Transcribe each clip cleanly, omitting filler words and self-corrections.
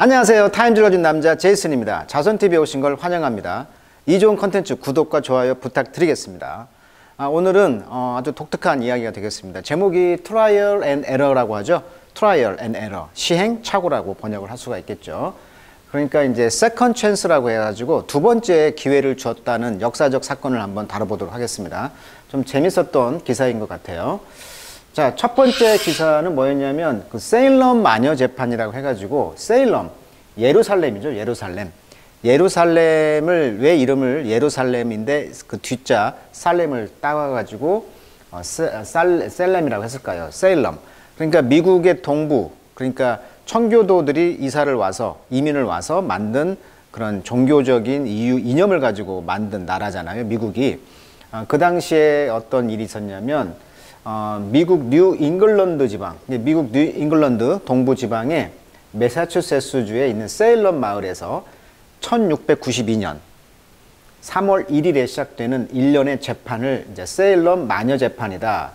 안녕하세요. 타임 즐거워진 남자 제이슨입니다. 자손TV에 오신 걸 환영합니다. 이 좋은 컨텐츠 구독과 좋아요 부탁드리겠습니다. 오늘은 아주 독특한 이야기가 되겠습니다. 제목이 Trial and Error라고 하죠. Trial and Error, 시행착오라고 번역을 할 수가 있겠죠. 그러니까 이제 Second Chance라고 해가지고 두 번째 기회를 주었다는 역사적 사건을 한번 다뤄보도록 하겠습니다. 좀 재밌었던 기사인 것 같아요. 자, 첫 번째 기사는 뭐였냐면 그 세일럼 마녀 재판이라고 해가지고 세일럼, 예루살렘이죠. 예루살렘을 왜 이름을 예루살렘인데 그 뒤자 살렘을 따가지고 셀렘이라고 했을까요? 세일럼. 그러니까 미국의 동부, 그러니까 청교도들이 이사를 와서 이민을 와서 만든 그런 종교적인 이념을 가지고 만든 나라잖아요. 미국이. 그 당시에 어떤 일이 있었냐면 미국 뉴 잉글랜드 지방, 미국 뉴 잉글랜드 동부 지방의 매사추세츠주에 있는 세일럼 마을에서 1692년 3월 1일에 시작되는 일련의 재판을 이제 세일럼 마녀 재판이다.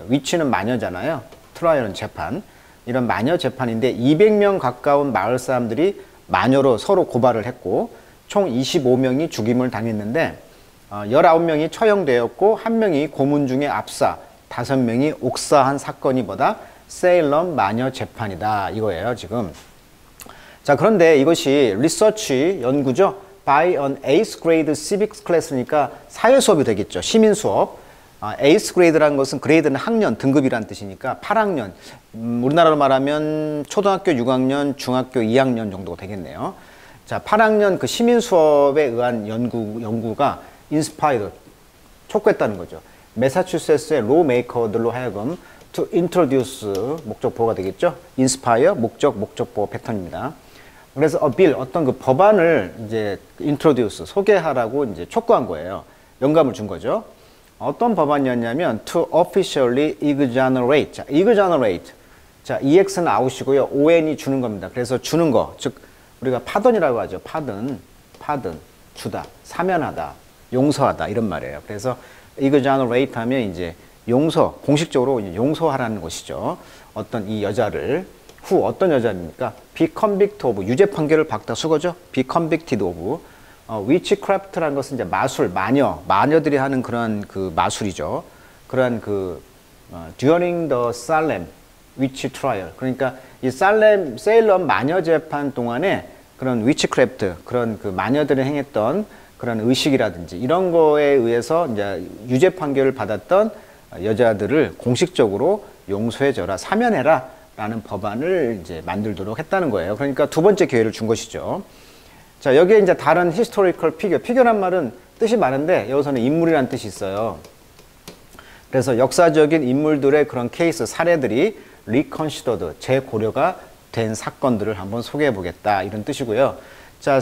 위치는 마녀잖아요. 트라이얼은 재판. 이런 마녀 재판인데 200명 가까운 마을 사람들이 마녀로 서로 고발을 했고 총 25명이 죽임을 당했는데 19명이 처형되었고 1명이 고문 중에 압사, 5명이 옥사한 사건이 뭐다? 세일럼 마녀 재판이다 이거예요 지금. 자, 그런데 이것이 리서치 연구죠. By an 8th grade civics class니까 사회 수업이 되겠죠. 시민 수업. 8th grade라는 것은 그레이드는 학년, 등급이란 뜻이니까 8학년. 우리나라로 말하면 초등학교 6학년, 중학교 2학년 정도 되겠네요. 자, 8학년 그 시민 수업에 의한 연구가 인스파이드, 촉구했다는 거죠. 매사추세츠의 로 메이커들로 하여금 to introduce 목적보호가 되겠죠. inspire 목적보호 패턴입니다. 그래서 a bill 어떤 그 법안을 이제 introduce 소개하라고 이제 촉구한 거예요. 영감을 준 거죠. 어떤 법안이었냐면 to officially exonerate. 자, exonerate. 자, ex는 out이고요. on이 주는 겁니다. 그래서 주는 거, 즉 우리가 pardon이라고 하죠. pardon, 주다, 사면하다, 용서하다 이런 말이에요. 그래서 exonerate 하면 이제 용서, 공식적으로 이제 용서하라는 것이죠. 어떤 이 여자를, 어떤 여자입니까? be convicted of, 유죄 판결을 받다 수거죠. be convicted of. witchcraft라는 것은 이제 마술, 마녀들이 하는 그런 그 마술이죠. 그런 during the Salem witch trial. 그러니까 이 세일럼 마녀 재판 동안에 그런 witchcraft, 그런 그 마녀들이 행했던 그런 의식이라든지 이런 거에 의해서 이제 유죄 판결을 받았던 여자들을 공식적으로 용서해줘라, 사면해라 라는 법안을 이제 만들도록 했다는 거예요. 그러니까 두 번째 기회를 준 것이죠. 자, 여기에 이제 다른 historical figure, figure란 말은 뜻이 많은데 여기서는 인물이란 뜻이 있어요. 그래서 역사적인 인물들의 그런 케이스, 사례들이 reconsidered, 재고려가 된 사건들을 한번 소개해 보겠다 이런 뜻이고요. 자,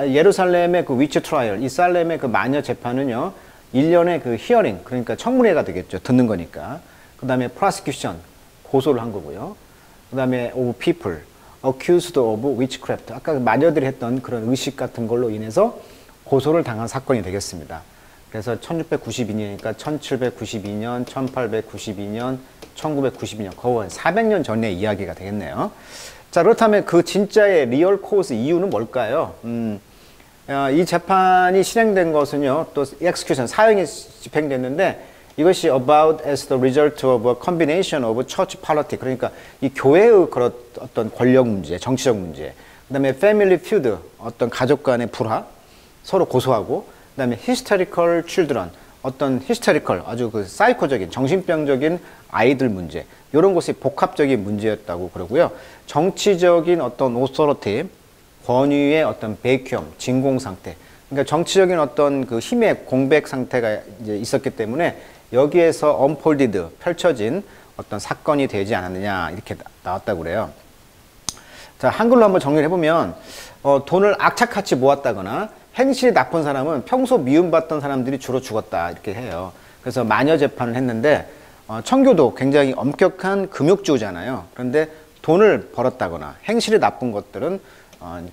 예루살렘의 그 위치 트라이얼, 이 살렘의 그 마녀 재판은요, 1년의 그 히어링, 그러니까 청문회가 되겠죠. 듣는 거니까. 그 다음에 prosecution, 고소를 한 거고요. 그 다음에 of people, accused of witchcraft, 아까 마녀들이 했던 그런 의식 같은 걸로 인해서 고소를 당한 사건이 되겠습니다. 그래서 1692년이니까 1792년, 1892년, 1992년, 거의 400년 전의 이야기가 되겠네요. 자, 그렇다면 그 진짜의 리얼 코스 이유는 뭘까요? 이 재판이 실행된 것은요, 또 execution, 사형이 집행됐는데 이것이 about as the result of a combination of church politics, 그러니까 이 교회의 그런 어떤 권력 문제, 정치적 문제, 그 다음에 family feud, 어떤 가족 간의 불화, 서로 고소하고, 그 다음에 hysterical children, 어떤 hysterical, 아주 그 사이코적인, 정신병적인 아이들 문제, 이런 것이 복합적인 문제였다고 그러고요. 정치적인 어떤 authority, 권위의 어떤 베큐엄, 진공 상태, 그러니까 정치적인 어떤 그 힘의 공백 상태가 이제 있었기 때문에 여기에서 unfolded, 펼쳐진 어떤 사건이 되지 않았느냐 이렇게 나왔다고 그래요. 자, 한글로 한번 정리를 해보면 돈을 악착같이 모았다거나 행실이 나쁜 사람은 평소 미움받던 사람들이 주로 죽었다 이렇게 해요. 그래서 마녀 재판을 했는데 청교도 굉장히 엄격한 금욕주잖아요. 그런데 돈을 벌었다거나 행실이 나쁜 것들은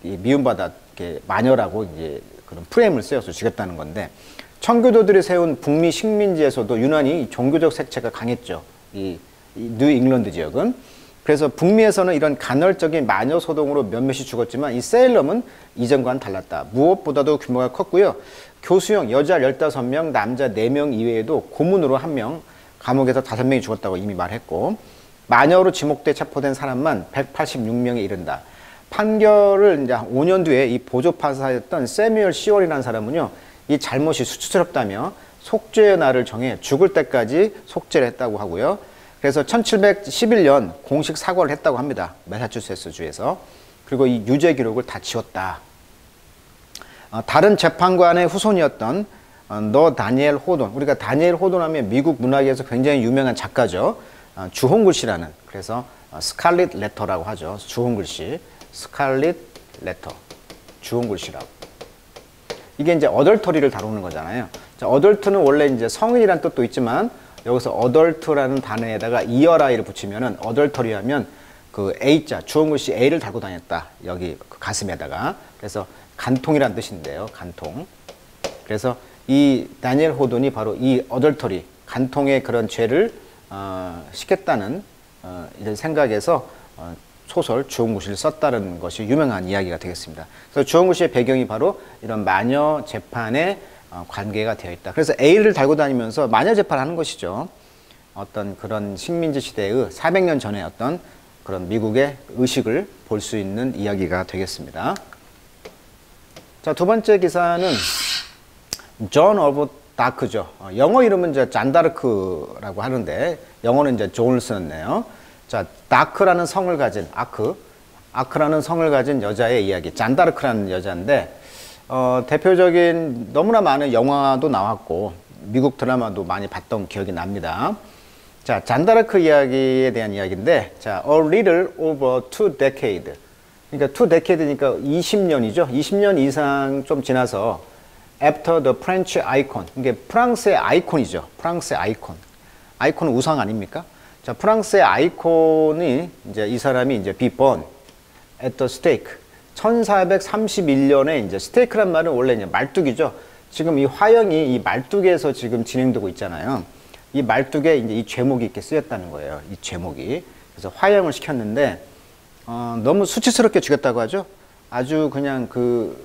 미움받아 이렇게 마녀라고 이제 그런 프레임을 쓰여서 죽였다는 건데, 청교도들이 세운 북미 식민지에서도 유난히 종교적 색채가 강했죠. 이 뉴 잉글랜드 지역은. 그래서 북미에서는 이런 간헐적인 마녀 소동으로 몇몇이 죽었지만 이 세일럼은 이전과는 달랐다. 무엇보다도 규모가 컸고요. 교수형 여자 15명, 남자 4명 이외에도 고문으로 1명, 감옥에서 5명이 죽었다고 이미 말했고, 마녀로 지목돼 체포된 사람만 186명에 이른다. 판결을 이제 5년 뒤에 이 보조판사였던 세뮤얼 시월이라는 사람은요, 이 잘못이 수치스럽다며 속죄의 날을 정해 죽을 때까지 속죄를 했다고 하고요. 그래서 1711년 공식 사과를 했다고 합니다. 매사추세츠주에서. 그리고 이 유죄 기록을 다 지웠다. 다른 재판관의 후손이었던 너 다니엘 호돈. 우리가 다니엘 호돈 하면 미국 문학에서 굉장히 유명한 작가죠. 주홍글 씨라는. 그래서 스칼릿 레터라고 하죠. 주홍글 씨. 스칼릿 레터. 주홍글 씨라고. 이게 이제 어덜터리를 다루는 거잖아요. 자, 어덜트는 원래 이제 성인이란 뜻도 있지만 여기서 어덜트라는 단어에다가 이어라이를 붙이면은 어덜터리 하면 그 A자, 주홍글 씨 A를 달고 다녔다. 여기 그 가슴에다가. 그래서 간통이란 뜻인데요. 간통. 그래서 이 다니엘 호돈이 바로 이 어덜터리, 간통의 그런 죄를 시켰다는 이런 생각에서 소설 주홍글씨를 썼다는 것이 유명한 이야기가 되겠습니다. 그래서 주홍글씨의 배경이 바로 이런 마녀 재판에 관계가 되어 있다. 그래서 A를 달고 다니면서 마녀 재판을 하는 것이죠. 어떤 그런 식민지 시대의 400년 전에 어떤 그런 미국의 의식을 볼 수 있는 이야기가 되겠습니다. 자, 두 번째 기사는 존 오브 다크죠. 영어 이름은 이제 잔다르크라고 하는데 영어는 이제 존을 썼네요. 자, 다크라는 성을 가진 아크라는 성을 가진 여자의 이야기. 잔다르크라는 여자인데 대표적인 너무나 많은 영화도 나왔고 미국 드라마도 많이 봤던 기억이 납니다. 자, 잔다르크 이야기에 대한 이야기인데, 자, A little over 2 decades. 그러니까 2 decade니까 20년이죠. 20년 이상 좀 지나서 after the French icon. 이게 프랑스의 아이콘이죠. 프랑스의 아이콘. 아이콘은 우상 아닙니까? 자, 프랑스의 아이콘이 이제 이 사람이 이제 be born at the stake. 1431년에 이제 스테이크란 말은 원래 이제 말뚝이죠. 지금 이 화형이 이 말뚝에서 지금 진행되고 있잖아요. 이 말뚝에 이제 이 죄목이 이렇게 쓰였다는 거예요. 이 죄목이. 그래서 화형을 시켰는데, 너무 수치스럽게 죽였다고 하죠. 아주 그냥 그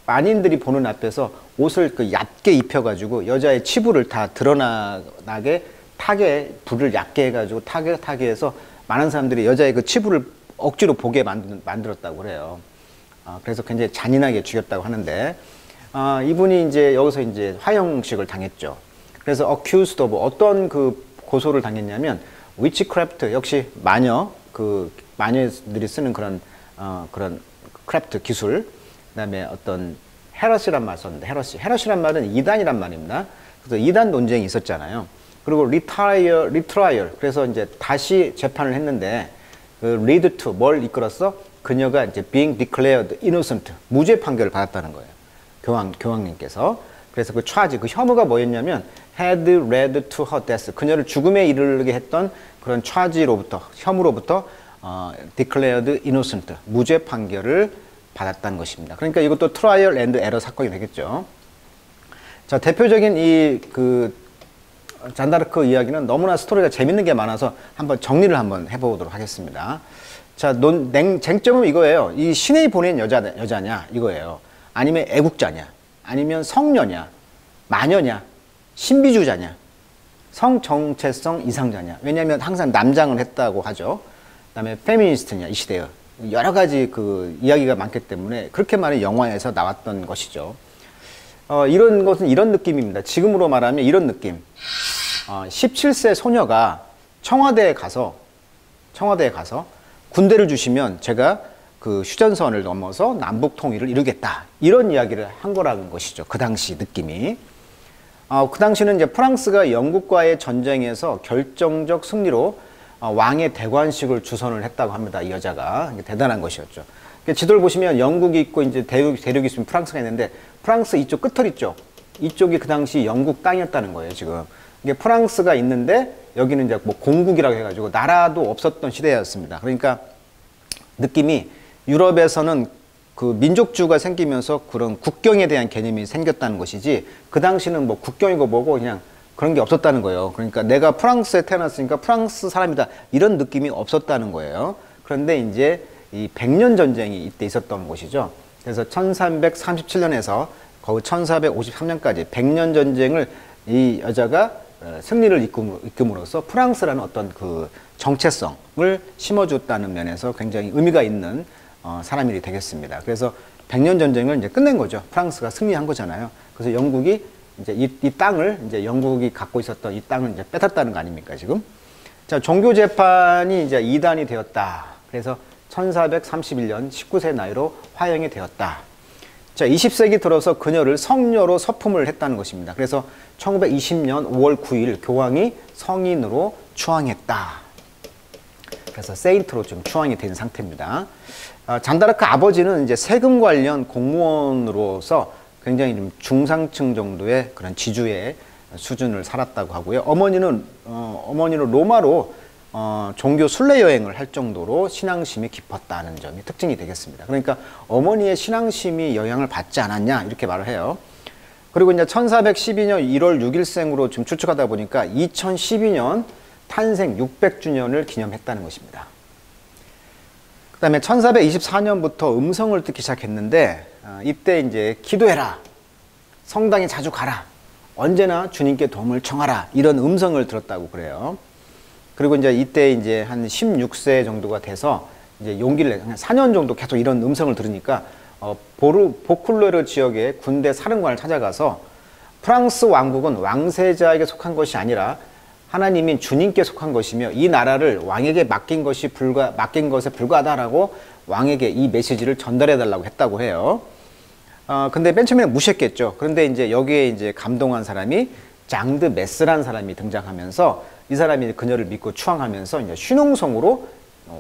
만인들이 보는 앞에서 옷을 그 얕게 입혀가지고 여자의 치부를 다 드러나게 타게, 불을 얕게 해가지고 타게 해서 많은 사람들이 여자의 그 치부를 억지로 보게 만들었다고 그래요. 그래서 굉장히 잔인하게 죽였다고 하는데, 이분이 이제 여기서 이제 화형식을 당했죠. 그래서 accused of 어떤 그 고소를 당했냐면 witchcraft, 역시 마녀들이 쓰는 그런 크래프트 기술, 그다음에 어떤 헤러시란 말 썼는데 헤러시란 말은 이단이란 말입니다. 그래서 이단 논쟁이 있었잖아요. 그리고 리트라이얼, 그래서 이제 다시 재판을 했는데 그 lead to 뭘 이끌었어? 그녀가 이제 being declared innocent, 무죄 판결을 받았다는 거예요. 교황님께서. 그래서 그 charge, 그 혐의가 뭐였냐면 had led to her death, 그녀를 죽음에 이르게 했던 그런 혐의로부터 declared innocent, 무죄 판결을 받았다는 것입니다. 그러니까 이것도 trial and error 사건이 되겠죠. 자, 대표적인 이 잔다르크 이야기는 너무나 스토리가 재밌는 게 많아서 한번 정리를 한번 해보도록 하겠습니다. 자, 쟁점은 이거예요. 이 신이 보낸 여자냐 이거예요. 아니면 애국자냐, 아니면 성녀냐, 마녀냐, 신비주의자냐, 성정체성 이상자냐. 왜냐하면 항상 남장을 했다고 하죠. 그다음에 페미니스트냐, 이 시대의 여러 가지 그 이야기가 많기 때문에 그렇게 많은 영화에서 나왔던 것이죠. 이런 것은 이런 느낌입니다. 지금으로 말하면 이런 느낌. 17세 소녀가 청와대에 가서 군대를 주시면 제가 그 휴전선을 넘어서 남북 통일을 이루겠다, 이런 이야기를 한 거라는 것이죠. 그 당시 느낌이. 그 당시는 이제 프랑스가 영국과의 전쟁에서 결정적 승리로 왕의 대관식을 주선을 했다고 합니다. 이 여자가. 대단한 것이었죠. 지도를 보시면 영국이 있고 이제 대륙이 있으면 프랑스가 있는데, 프랑스 이쪽 끝털 있죠. 이쪽이 그 당시 영국 땅이었다는 거예요, 지금. 이게 프랑스가 있는데 여기는 이제 뭐 공국이라고 해가지고 나라도 없었던 시대였습니다. 그러니까 느낌이 유럽에서는 그 민족주의가 생기면서 그런 국경에 대한 개념이 생겼다는 것이지, 그 당시는 뭐 국경이고 뭐고 그냥 그런 게 없었다는 거예요. 그러니까 내가 프랑스에 태어났으니까 프랑스 사람이다 이런 느낌이 없었다는 거예요. 그런데 이제 이 백년 전쟁이 이때 있었던 곳이죠. 그래서 1337년에서 거의 1453년까지 백년 전쟁을 이 여자가 승리를 이끌음으로써 프랑스라는 어떤 그 정체성을 심어줬다는 면에서 굉장히 의미가 있는 사람이 되겠습니다. 그래서 백년 전쟁을 이제 끝낸 거죠. 프랑스가 승리한 거잖아요. 그래서 영국이 이제 이 땅을 이제 영국이 갖고 있었던 이 땅을 이제 뺏었다는 거 아닙니까, 지금? 자, 종교 재판이 이제 이단이 되었다. 그래서 1431년 19세 나이로 화형이 되었다. 자, 20세기 들어서 그녀를 성녀로 서품을 했다는 것입니다. 그래서 1920년 5월 9일 교황이 성인으로 추앙했다. 그래서 세인트로 좀 추앙이 된 상태입니다. 잔다르크 아버지는 이제 세금 관련 공무원으로서 굉장히 좀 중상층 정도의 그런 지주의 수준을 살았다고 하고요. 어머니는 로마로 종교 순례 여행을 할 정도로 신앙심이 깊었다는 점이 특징이 되겠습니다. 그러니까 어머니의 신앙심이 영향을 받지 않았냐 이렇게 말을 해요. 그리고 이제 1412년 1월 6일생으로 좀 추측하다 보니까 2012년 탄생 600주년을 기념했다는 것입니다. 그 다음에 1424년부터 음성을 듣기 시작했는데 이때 이제 기도해라, 성당에 자주 가라, 언제나 주님께 도움을 청하라 이런 음성을 들었다고 그래요. 그리고 이제 이때 이제 한 16세 정도가 돼서 이제 용기를 내, 한 4년 정도 계속 이런 음성을 들으니까 보클로르 지역의 군대 사령관을 찾아가서 프랑스 왕국은 왕세자에게 속한 것이 아니라 하나님인 주님께 속한 것이며 이 나라를 왕에게 맡긴 것에 불과하다라고 왕에게 이 메시지를 전달해 달라고 했다고 해요. 근데 맨 처음에는 무시했겠죠. 그런데 이제 여기에 이제 감동한 사람이 장드 메스란 사람이 등장하면서 이 사람이 그녀를 믿고 추앙하면서 이제 슈농성으로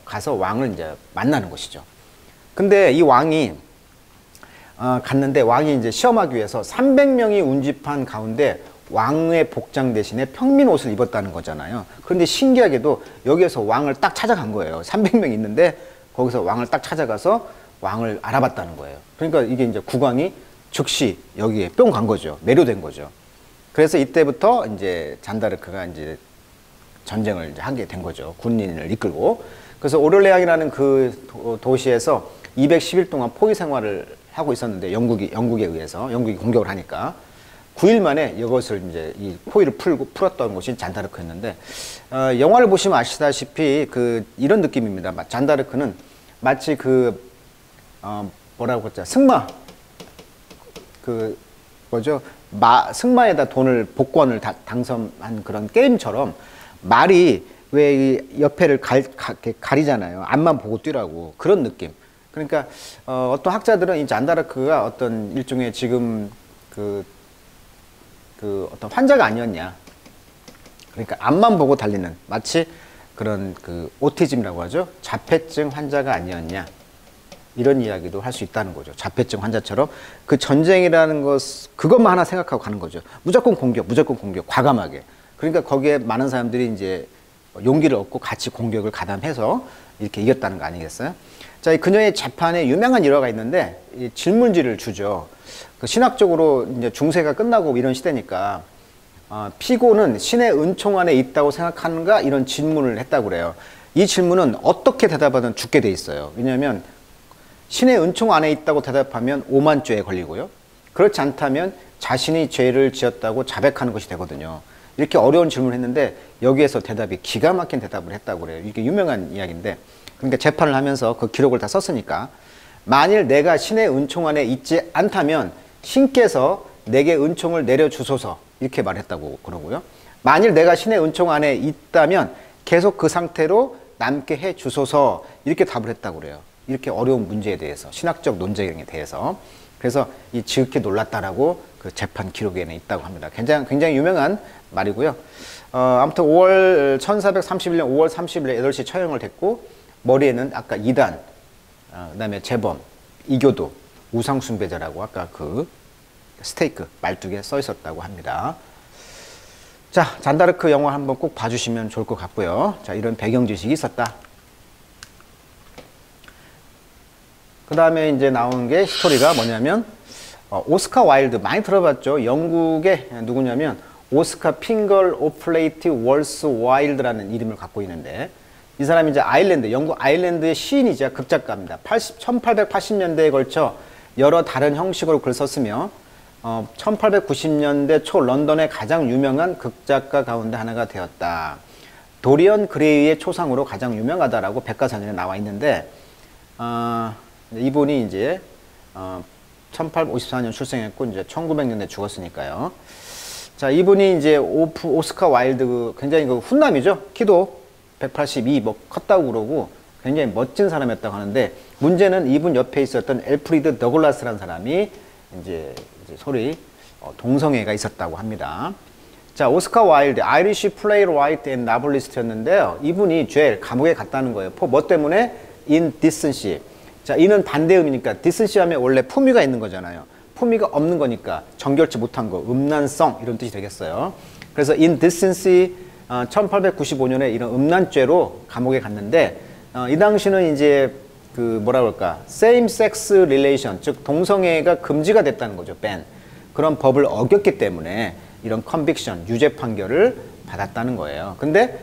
가서 왕을 이제 만나는 것이죠. 근데 이 왕이 갔는데 왕이 이제 시험하기 위해서 300명이 운집한 가운데 왕의 복장 대신에 평민 옷을 입었다는 거잖아요. 그런데 신기하게도 여기에서 왕을 딱 찾아간 거예요. 300명 있는데 거기서 왕을 딱 찾아가서 왕을 알아봤다는 거예요. 그러니까 이게 이제 국왕이 즉시 여기에 뿅 간 거죠. 매료된 거죠. 그래서 이때부터 이제 잔다르크가 이제 전쟁을 이제 하게 된 거죠. 군인을 이끌고. 그래서 오를레앙이라는 그 도시에서 210일 동안 포위 생활을 하고 있었는데 영국에 의해서 영국이 공격을 하니까 9일 만에 이것을 이제 이 포위를 풀었던 것이 잔다르크였는데 영화를 보시면 아시다시피 이런 느낌입니다. 잔다르크는 마치 뭐라고 했죠? 승마 승마에다 돈을 복권을 당선한 그런 게임처럼 말이 왜 옆에를 가리잖아요. 앞만 보고 뛰라고 그런 느낌. 그러니까 어떤 학자들은 이 잔다르크가 어떤 일종의 지금 어떤 환자가 아니었냐. 그러니까 앞만 보고 달리는 마치 그런 오티즘이라고 하죠. 자폐증 환자가 아니었냐. 이런 이야기도 할 수 있다는 거죠. 자폐증 환자처럼 그 전쟁이라는 그것만 하나 생각하고 가는 거죠. 무조건 공격, 과감하게. 그러니까 거기에 많은 사람들이 이제 용기를 얻고 같이 공격을 가담해서 이렇게 이겼다는 거 아니겠어요? 자, 그녀의 재판에 유명한 일화가 있는데 이 질문지를 주죠. 신학적으로 이제 중세가 끝나고 이런 시대니까 피고는 신의 은총 안에 있다고 생각하는가 이런 질문을 했다고 그래요. 이 질문은 어떻게 대답하든 죽게 돼 있어요. 왜냐하면 신의 은총 안에 있다고 대답하면 오만죄에 걸리고요. 그렇지 않다면 자신이 죄를 지었다고 자백하는 것이 되거든요. 이렇게 어려운 질문을 했는데 여기에서 대답이 기가 막힌 대답을 했다고 그래요. 이게 유명한 이야기인데 그러니까 재판을 하면서 그 기록을 다 썼으니까 만일 내가 신의 은총 안에 있지 않다면 신께서 내게 은총을 내려주소서 이렇게 말했다고 그러고요. 만일 내가 신의 은총 안에 있다면 계속 그 상태로 남게 해 주소서 이렇게 답을 했다고 그래요. 이렇게 어려운 문제에 대해서 신학적 논쟁에 대해서 그래서 이 지극히 놀랐다라고 그 재판 기록에는 있다고 합니다. 굉장히 유명한 말이고요. 아무튼 1431년 5월 30일에 8시 처형을 됐고 머리에는 아까 이단, 그다음에 재범, 이교도, 우상숭배자라고 아까 그 스테이크 말뚝에 써 있었다고 합니다. 자, 잔다르크 영화 한번 꼭 봐주시면 좋을 것 같고요. 자, 이런 배경 지식이 있었다. 그 다음에 이제 나오는 게 스토리가 뭐냐면 오스카 와일드 많이 들어봤죠. 영국의 누구냐면 오스카 핑걸 오플레이트 월스 와일드라는 이름을 갖고 있는데, 이 사람이 이제 아일랜드, 영국 아일랜드의 시인이자 극작가입니다. 1880년대에 걸쳐 여러 다른 형식으로 글을 썼으며 1890년대 초 런던의 가장 유명한 극작가 가운데 하나가 되었다. 도리언 그레이의 초상으로 가장 유명하다라고 백과사전에 나와 있는데, 이분이 이제 1854년 출생했고 이제 1900년대 죽었으니까요. 자, 이분이 이제 오스카 와일드, 굉장히 그 훈남이죠. 키도 182, 뭐 컸다고 그러고 굉장히 멋진 사람이었다고 하는데, 문제는 이분 옆에 있었던 엘프리드 더글라스라는 사람이 이제 소위 동성애가 있었다고 합니다. 자, 오스카 와일드, 아이리시 플레이라이트 앤 나블리스트였는데요. 이분이 죄 감옥에 갔다는 거예요. 뭐 때문에? 인디센시. 자, 이는 반대음이니까 디센시 하면 원래 품위가 있는 거잖아요. 품위가 없는 거니까 정결치 못한 거, 음란성 이런 뜻이 되겠어요. 그래서 인디센시 1895년에 이런 음란죄로 감옥에 갔는데, 이 당시는 이제 그 뭐라 그럴까, same sex relation, 즉 동성애가 금지가 됐다는 거죠. ban. 그런 법을 어겼기 때문에 이런 컨빅션, 유죄 판결을 받았다는 거예요. 근데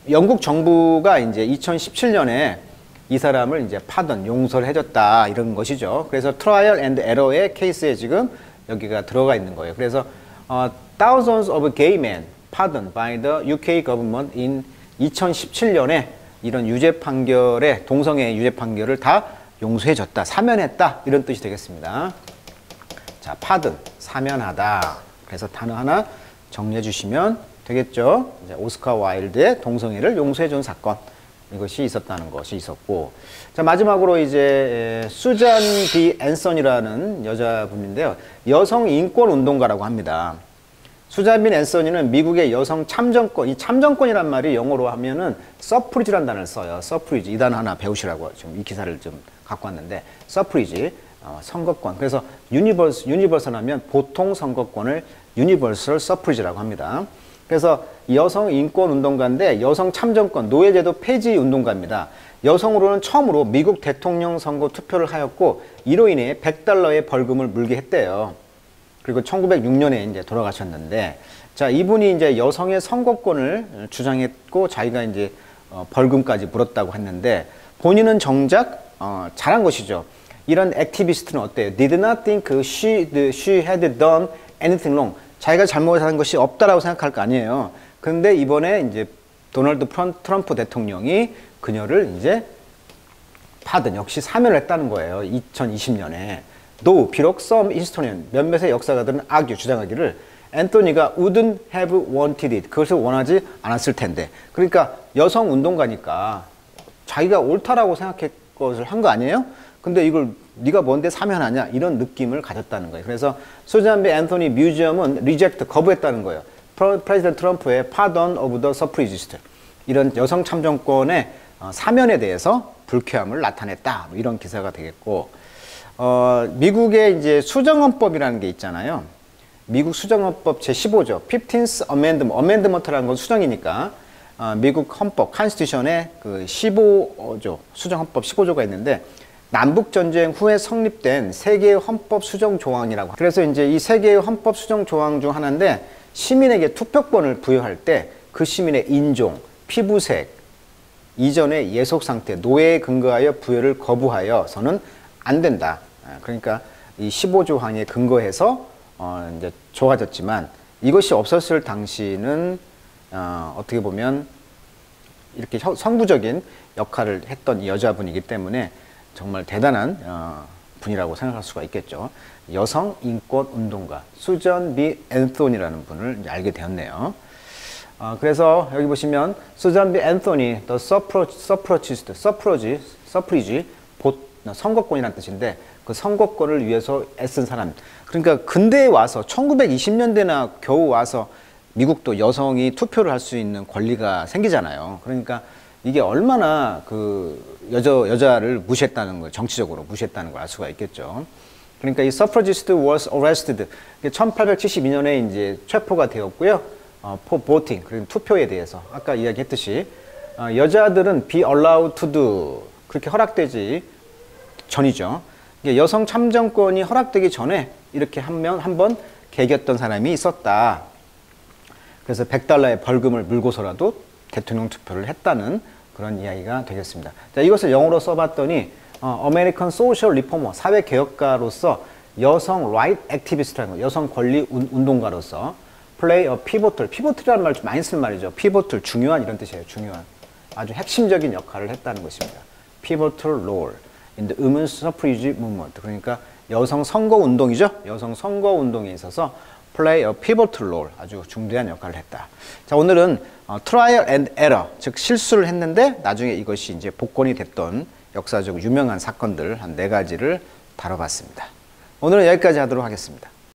영국 정부가 이제 2017년에 이 사람을 이제 파던, 용서를 해줬다 이런 것이죠. 그래서 트라이얼 앤드 에러의 케이스에 지금 여기가 들어가 있는 거예요. 그래서 thousands of gay men pardoned by the UK government in 2017년에 이런 유죄 판결에, 동성애 유죄 판결을 다 용서해줬다, 사면했다 이런 뜻이 되겠습니다. 자, pardon, 사면하다. 그래서 단어 하나 정리해 주시면 되겠죠. 이제 오스카 와일드의 동성애를 용서해준 사건, 이것이 있었다는 것이 있었고, 자, 마지막으로 이제 수잔 B 앤선이라는 여자분인데요. 여성 인권 운동가라고 합니다. 수잔 B 앤선이는 미국의 여성 참정권, 이 참정권이란 말이 영어로 하면은 서프리지라는 단어를 써요. 서프리지, 이 단어 하나 배우시라고 지금 이 기사를 좀 갖고 왔는데, 서프리지, 선거권. 그래서 유니버설 하면 보통 선거권을 유니버설 서프리지라고 합니다. 그래서 여성 인권 운동가인데 여성 참정권, 노예제도 폐지 운동가입니다. 여성으로는 처음으로 미국 대통령 선거 투표를 하였고, 이로 인해 $100의 벌금을 물게 했대요. 그리고 1906년에 이제 돌아가셨는데, 자, 이분이 이제 여성의 선거권을 주장했고 자기가 이제 벌금까지 물었다고 했는데, 본인은 정작 잘한 것이죠. 이런 액티비스트는 어때요? Did not think she had done anything wrong. 자기가 잘못한 것이 없다라고 생각할 거 아니에요. 그런데 이번에 이제 도널드 트럼프 대통령이 그녀를 이제 파든, 역시 사면을 했다는 거예요. 2020년에. 비록 some historian, 몇몇의 역사가들은 주장하기를 앤토니가 wouldn't have wanted it. 그것을 원하지 않았을 텐데. 그러니까 여성 운동가니까 자기가 옳다라고 생각할 것을 한 거 아니에요? 근데 이걸 네가 뭔데 사면하냐, 이런 느낌을 가졌다는 거예요. 그래서 수잔 B 앤토니 뮤지엄은 리젝트, 거부했다는 거예요. 프레지던트 트럼프의 Pardon of the Suffragist, 이런 여성 참정권의 사면에 대해서 불쾌함을 나타냈다, 이런 기사가 되겠고, 미국의 이제 수정헌법이라는 게 있잖아요. 미국 수정헌법 제15조, 15th Amendment, 어멘드먼트라는 건 수정이니까 미국 헌법, 컨스티튜션의 그 15조, 수정헌법 15조가 있는데, 남북전쟁 후에 성립된 세계의 헌법 수정 조항이라고. 그래서 이제 이 세계의 헌법 수정 조항 중 하나인데, 시민에게 투표권을 부여할 때 그 시민의 인종, 피부색, 이전의 예속 상태, 노예에 근거하여 부여를 거부하여서는 안 된다. 그러니까 이 15조항에 근거해서 이제 좋아졌지만, 이것이 없었을 당시는 어떻게 보면 이렇게 선구적인 역할을 했던 여자분이기 때문에 정말 대단한 분이라고 생각할 수가 있겠죠. 여성 인권 운동가 수잔 B 앤토니라는 분을 이제 알게 되었네요. 그래서 여기 보시면 수잔 B 앤토니, the suffragist, suffrage, 선거권이라는 뜻인데, 그 선거권을 위해서 애쓴 사람. 그러니까 근대에 와서 1920년대나 겨우 와서 미국도 여성이 투표를 할 수 있는 권리가 생기잖아요. 그러니까 이게 얼마나 그 여자를 무시했다는 거, 정치적으로 무시했다는 걸 알 수가 있겠죠. 그러니까 이 suffragist was arrested. 1872년에 이제 체포가 되었고요. for voting, 그리고 투표에 대해서 아까 이야기했듯이 여자들은 be allowed to do, 그렇게 허락되지 전이죠. 여성 참정권이 허락되기 전에 이렇게 한번 개겼던 사람이 있었다. 그래서 $100의 벌금을 물고서라도 대통령 투표를 했다는 그런 이야기가 되겠습니다. 자, 이것을 영어로 써봤더니 아메리칸 소셜 리포머, 사회 개혁가로서 여성 라이트 액티비스트라는 거, 여성 권리 운동가로서 play a pivotal이라는 말 좀 많이 쓰는 말이죠. pivotal, 중요한 이런 뜻이에요. 중요한. 아주 핵심적인 역할을 했다는 것입니다. pivotal role in the women's suffrage movement. 그러니까 여성 선거 운동이죠. 여성 선거 운동에 있어서 play a pivotal role, 아주 중대한 역할을 했다. 자, 오늘은 trial and error, 즉 실수를 했는데 나중에 이것이 이제 복권이 됐던 역사적 유명한 사건들 한 4가지를 다뤄봤습니다. 오늘은 여기까지 하도록 하겠습니다.